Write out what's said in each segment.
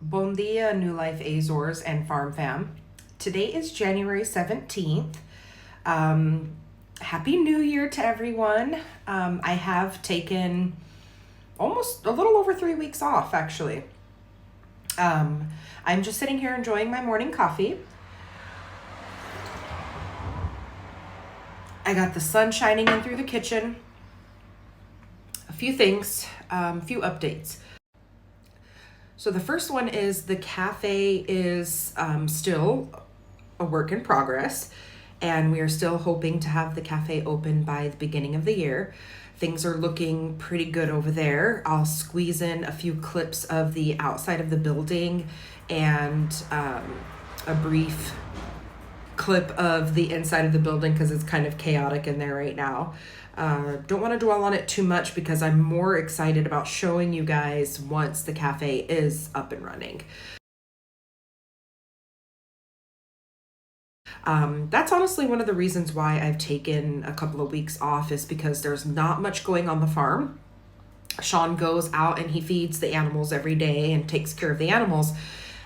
Bon dia, New Life Azores and Farm Fam. Today is January 17th. Happy New Year to everyone. I have taken almost a little over 3 weeks off, actually. I'm just sitting here enjoying my morning coffee. I got the sun shining in through the kitchen. A few things, few updates. So the first one is the cafe is still a work in progress, and we are still hoping to have the cafe open by the beginning of the year. Things are looking pretty good over there. I'll squeeze in a few clips of the outside of the building and a brief clip of the inside of the building because it's kind of chaotic in there right now. Don't want to dwell on it too much because I'm more excited about showing you guys once the cafe is up and running. That's honestly one of the reasons why I've taken a couple of weeks off, is because there's not much going on the farm. Sean goes out and he feeds the animals every day and takes care of the animals.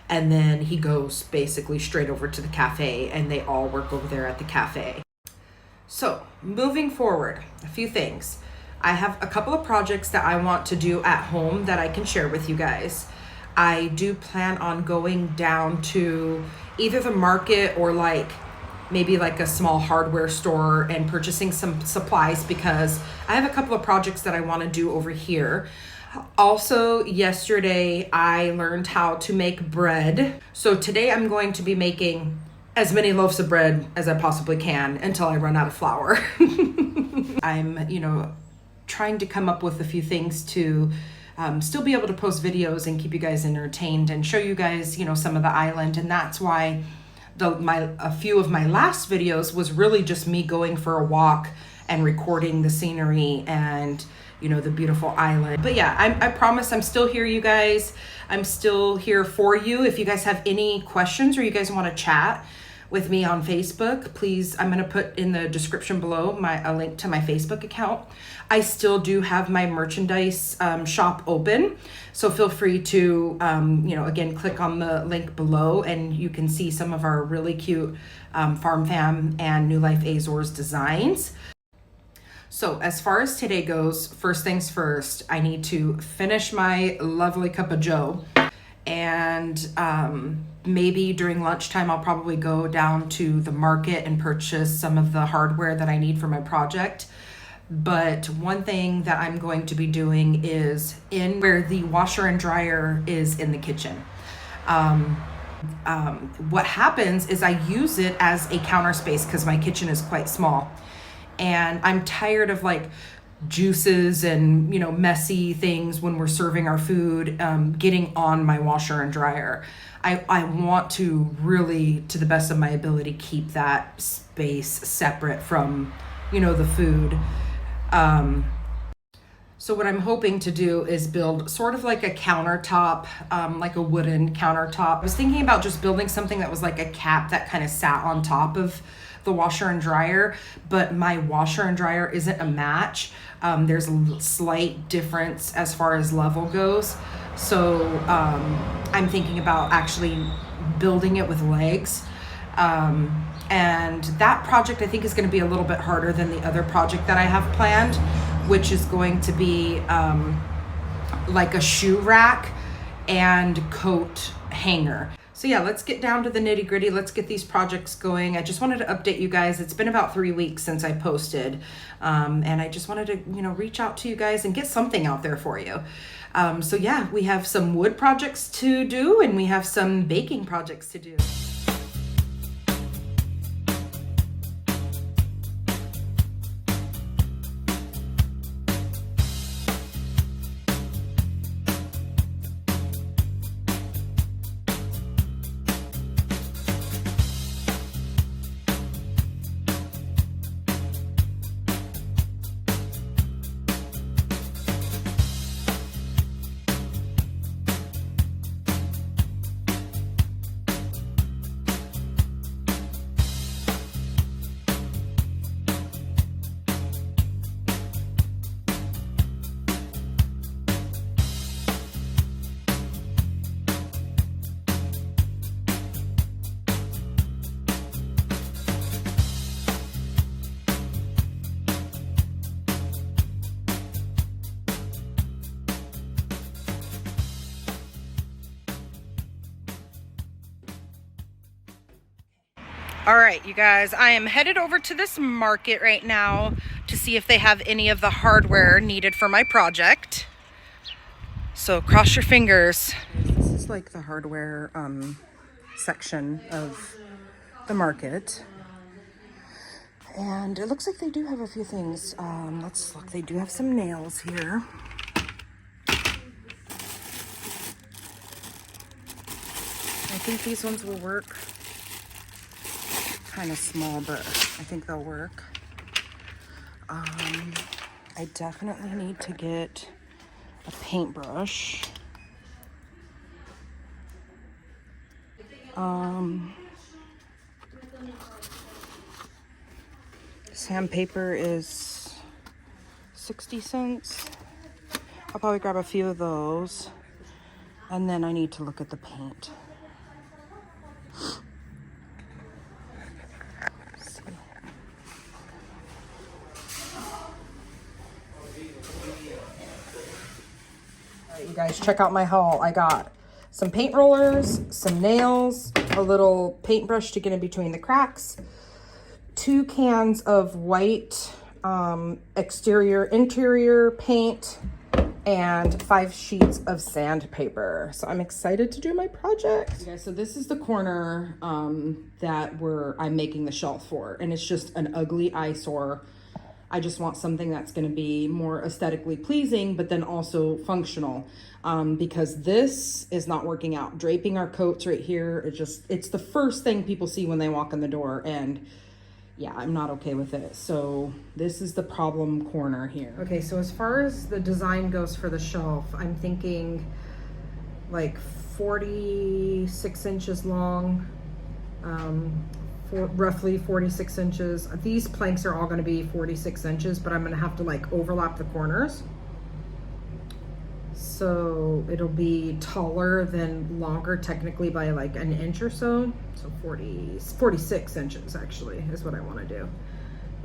And then he goes basically straight over to the cafe, and they all work over there at the cafe. So moving forward, a few things. I have a couple of projects that I want to do at home that I can share with you guys. I do plan on going down to either the market or maybe a small hardware store and purchasing some supplies, because I have a couple of projects that I want to do over here. Also, yesterday I learned how to make bread. So today I'm going to be making as many loaves of bread as I possibly can until I run out of flour. I'm, trying to come up with a few things to still be able to post videos and keep you guys entertained and show you guys, some of the island. And that's why a few of my last videos was really just me going for a walk and recording the scenery and the beautiful island. But yeah, I promise I'm still here, you guys. I'm still here for you. If you guys have any questions or you guys want to chat with me on Facebook, please, I'm going to put in the description below a link to my Facebook account. I still do have my merchandise shop open. So feel free to, again, click on the link below and you can see some of our really cute Farm Fam and New Life Azores designs. So as far as today goes, first things first, I need to finish my lovely cup of joe. And maybe during lunchtime, I'll probably go down to the market and purchase some of the hardware that I need for my project. But one thing that I'm going to be doing is in where the washer and dryer is in the kitchen. What happens is I use it as a counter space because my kitchen is quite small. And I'm tired of juices and messy things when we're serving our food getting on my washer and dryer. I want to really, to the best of my ability, keep that space separate from the food. So what I'm hoping to do is build sort of like a countertop, like a wooden countertop. I was thinking about just building something that was like a cap that kind of sat on top of the washer and dryer, but my washer and dryer isn't a match. There's a slight difference as far as level goes. So I'm thinking about actually building it with legs. And that project I think is going to be a little bit harder than the other project that I have planned, which is going to be like a shoe rack and coat hanger. So yeah, let's get down to the nitty gritty. Let's get these projects going. I just wanted to update you guys. It's been about 3 weeks since I posted. And I just wanted to, reach out to you guys and get something out there for you. So yeah, we have some wood projects to do and we have some baking projects to do. All right, you guys, I am headed over to this market right now to see if they have any of the hardware needed for my project. So cross your fingers. This is like the hardware section of the market. And it looks like they do have a few things. Let's look, they do have some nails here. I think these ones will work. Kind of small, but I think they'll work. I definitely need to get a paintbrush. Sandpaper is 60 cents. I'll probably grab a few of those. And then I need to look at the paint. You guys, check out my haul. I got some paint rollers, some nails, a little paintbrush to get in between the cracks, 2 cans of white interior paint, and 5 sheets of sandpaper. So I'm excited to do my project. Okay, so this is the corner that I'm making the shelf for, and it's just an ugly eyesore. I just want something that's going to be more aesthetically pleasing, but then also functional, because this is not working out. Draping our coats right here, it's the first thing people see when they walk in the door, and yeah, I'm not okay with it. So this is the problem corner here. Okay, so as far as the design goes for the shelf, I'm thinking like 46 inches long, for roughly 46 inches. These planks are all going to be 46 inches, but I'm going to have to like overlap the corners. So it'll be taller than longer technically by like an inch or so. So 46 inches actually is what I want to do.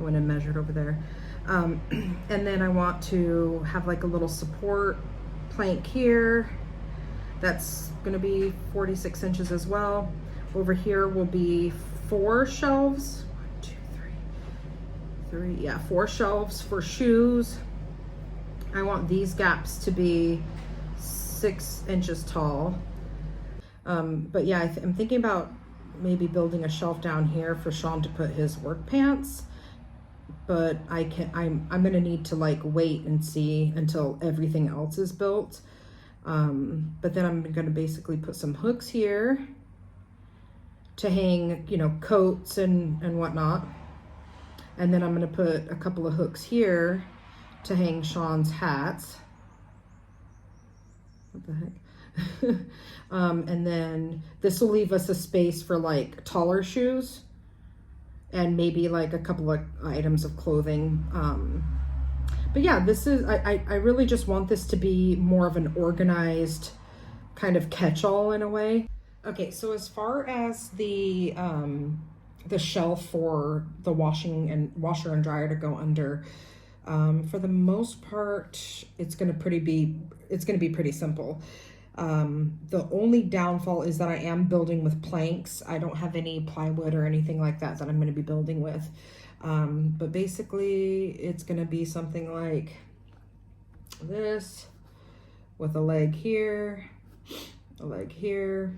I went and measured over there. And then I want to have like a little support plank here. That's going to be 46 inches as well. Over here will be 4 shelves. 1, 2, 3. Yeah, 4 shelves for shoes. I want these gaps to be 6 inches tall. But yeah, I'm thinking about maybe building a shelf down here for Sean to put his work pants. But I'm gonna need to like wait and see until everything else is built. But then I'm gonna basically put some hooks here to hang, you know, coats and whatnot. And then I'm gonna put a couple of hooks here to hang Sean's hats. What the heck? And then this will leave us a space for like taller shoes and maybe like a couple of items of clothing. But yeah, this is, I really just want this to be more of an organized kind of catch-all in a way. Okay, so as far as the shelf for the washer and dryer to go under, for the most part, it's gonna be pretty simple. The only downfall is that I am building with planks. I don't have any plywood or anything like that I'm gonna be building with. But basically, it's gonna be something like this, with a leg here, a leg here.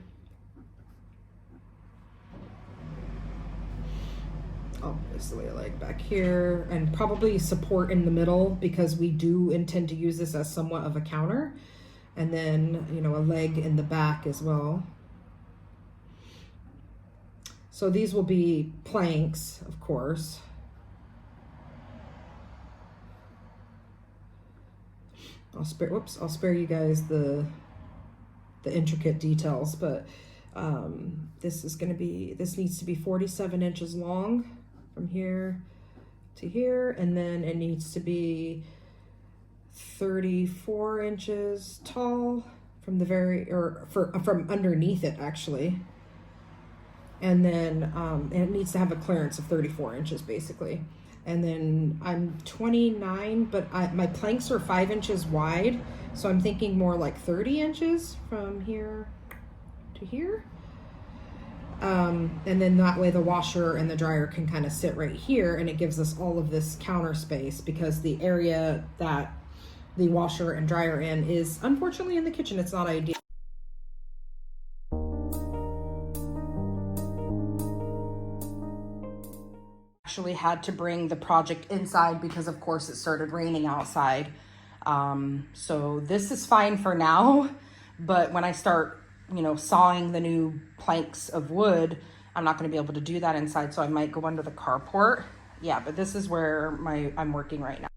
Obviously a leg back here, and probably support in the middle because we do intend to use this as somewhat of a counter, and then, you know, a leg in the back as well. So these will be planks, of course. I'll spare you guys the intricate details, but this needs to be 47 inches long from here to here, and then it needs to be 34 inches tall from from underneath it actually, and then it needs to have a clearance of 34 inches basically. And then I'm 29, but my planks are 5 inches wide, so I'm thinking more like 30 inches from here to here. And then that way the washer and the dryer can kind of sit right here, and it gives us all of this counter space, because the area that the washer and dryer in is unfortunately in the kitchen. It's not ideal. Actually had to bring the project inside because of course it started raining outside. So this is fine for now, but when I start, you know, sawing the new planks of wood, I'm not going to be able to do that inside, so I might go under the carport. Yeah, but this is where I'm working right now.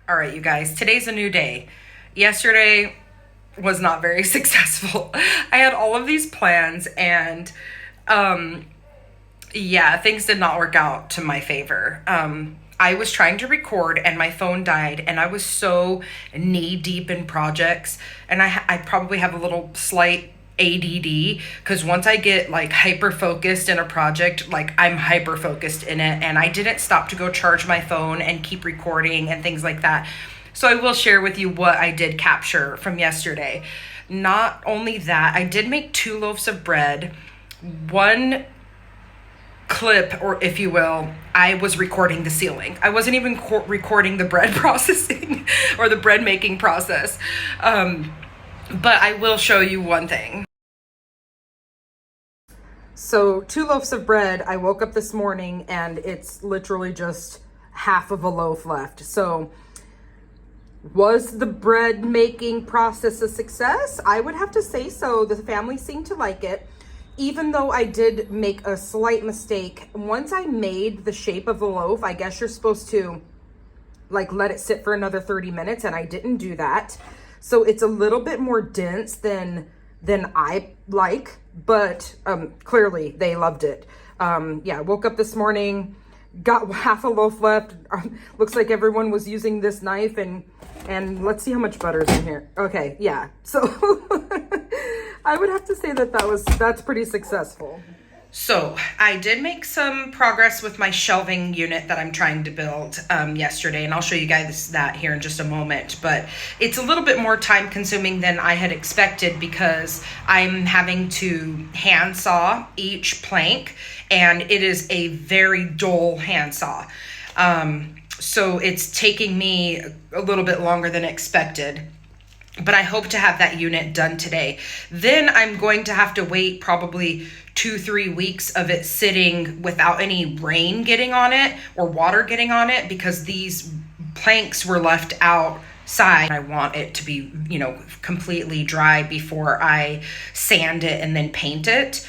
All right, you guys, today's a new day. Yesterday was not very successful. I had all of these plans, and yeah, things did not work out to my favor. I was trying to record and my phone died, and I was so knee deep in projects, and I probably have a little slight ADD, because once I get like hyper focused in a project, like I'm hyper focused in it, and I didn't stop to go charge my phone and keep recording and things like that. So I will share with you what I did capture from yesterday. Not only that, I did make 2 loaves of bread. One clip, or if you will, I was recording the ceiling. I wasn't even recording the bread processing or the bread making process. But I will show you one thing. So 2 loaves of bread, I woke up this morning and it's literally just half of a loaf left. So was the bread making process a success? I would have to say so. The family seemed to like it, even though I did make a slight mistake. Once I made the shape of the loaf, I guess you're supposed to like let it sit for another 30 minutes, and I didn't do that. So it's a little bit more dense than I like, but clearly they loved it. Yeah, woke up this morning, got half a loaf left. Looks like everyone was using this knife, and let's see how much butter's in here. Okay, yeah. So I would have to say that's pretty successful. So I did make some progress with my shelving unit that I'm trying to build yesterday, and I'll show you guys that here in just a moment. But it's a little bit more time consuming than I had expected, because I'm having to hand saw each plank, and it is a very dull hand saw. So it's taking me a little bit longer than expected. But I hope to have that unit done today. Then I'm going to have to wait probably 2-3 weeks of it sitting without any rain getting on it or water getting on it, because these planks were left outside. I want it to be, you know, completely dry before I sand it and then paint it,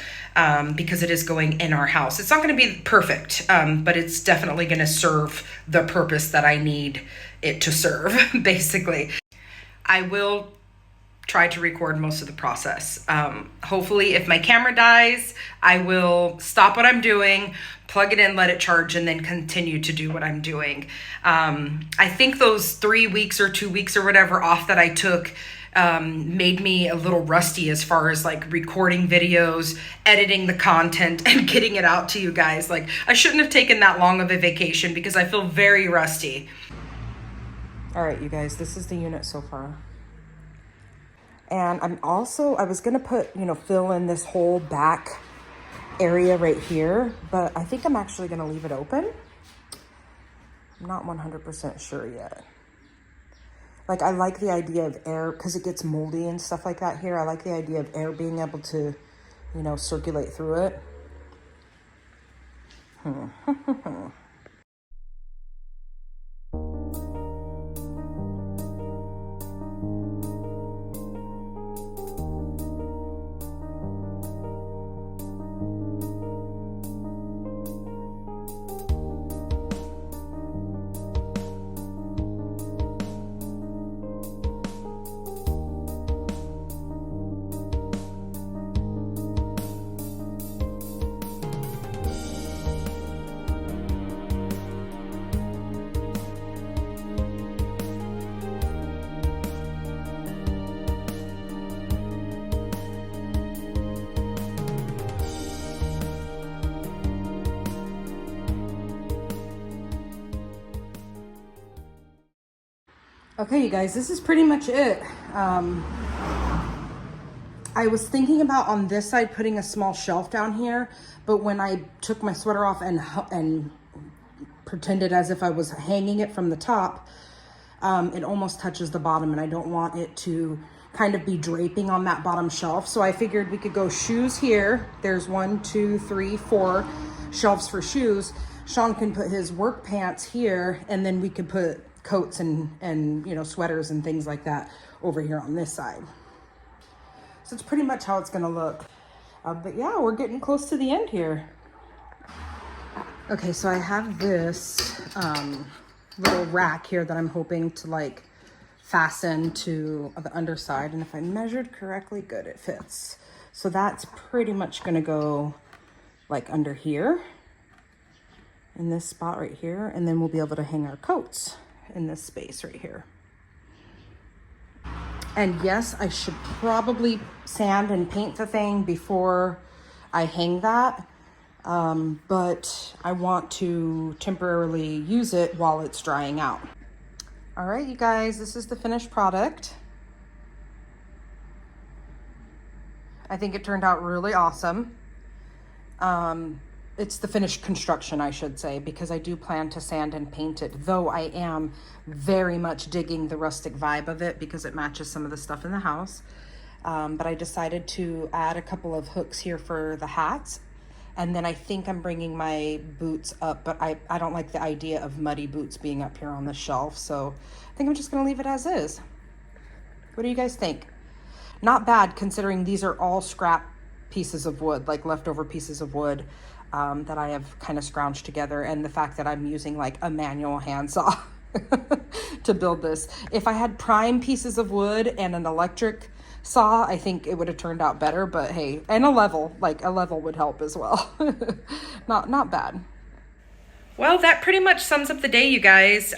because it is going in our house. It's not going to be perfect, but it's definitely going to serve the purpose that I need it to serve, basically. I will try to record most of the process. Hopefully, if my camera dies, I will stop what I'm doing, plug it in, let it charge, and then continue to do what I'm doing. I think those 3 weeks or 2 weeks or whatever off that I took made me a little rusty as far as like recording videos, editing the content, and getting it out to you guys. Like, I shouldn't have taken that long of a vacation, because I feel very rusty. All right, you guys, this is the unit so far. And I was gonna put, fill in this whole back area right here, but I think I'm actually gonna leave it open. I'm not 100% sure yet. Like, I like the idea of air, because it gets moldy and stuff like that here. I like the idea of air being able to, circulate through it. Okay, you guys, this is pretty much it. I was thinking about on this side putting a small shelf down here, but when I took my sweater off and pretended as if I was hanging it from the top, it almost touches the bottom, and I don't want it to kind of be draping on that bottom shelf. So I figured we could go shoes here. There's 1, 2, 3, 4 shelves for shoes. Sean can put his work pants here, and then we could put coats and sweaters and things like that over here on this side. So it's pretty much how it's gonna look. But yeah, we're getting close to the end here. Okay, so I have this little rack here that I'm hoping to like fasten to the underside, and if I measured correctly, good, it fits. So that's pretty much gonna go like under here in this spot right here, and then we'll be able to hang our coats in this space right here. And yes, I should probably sand and paint the thing before I hang that, but I want to temporarily use it while it's drying out. All right, you guys, this is the finished product. I think it turned out really awesome. It's the finished construction, I should say, because I do plan to sand and paint it, though I am very much digging the rustic vibe of it because it matches some of the stuff in the house. But I decided to add a couple of hooks here for the hats. And then I think I'm bringing my boots up, but I don't like the idea of muddy boots being up here on the shelf. So I think I'm just gonna leave it as is. What do you guys think? Not bad considering these are all scrap pieces of wood, like leftover pieces of wood that I have kind of scrounged together, and the fact that I'm using like a manual handsaw to build this. If I had prime pieces of wood and an electric saw, I think it would have turned out better, but hey, and a level would help as well. Not bad. Well, that pretty much sums up the day, you guys.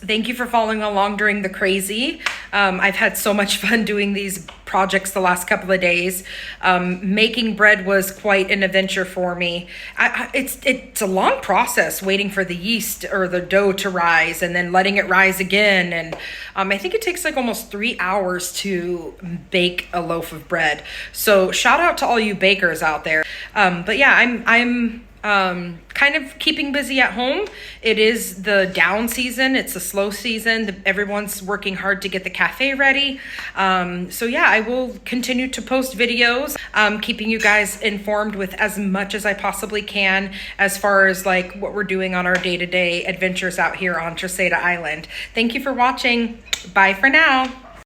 Thank you for following along during the crazy. I've had so much fun doing these projects the last couple of days. Making bread was quite an adventure for me. It's a long process waiting for the yeast or the dough to rise and then letting it rise again. And I think it takes like almost 3 hours to bake a loaf of bread. So shout out to all you bakers out there. But yeah, I'm kind of keeping busy at home. It is the down season. It's a slow season. Everyone's working hard to get the cafe ready. So yeah, I will continue to post videos, keeping you guys informed with as much as I possibly can as far as like what we're doing on our day-to-day adventures out here on Treseda Island. Thank you for watching. Bye for now.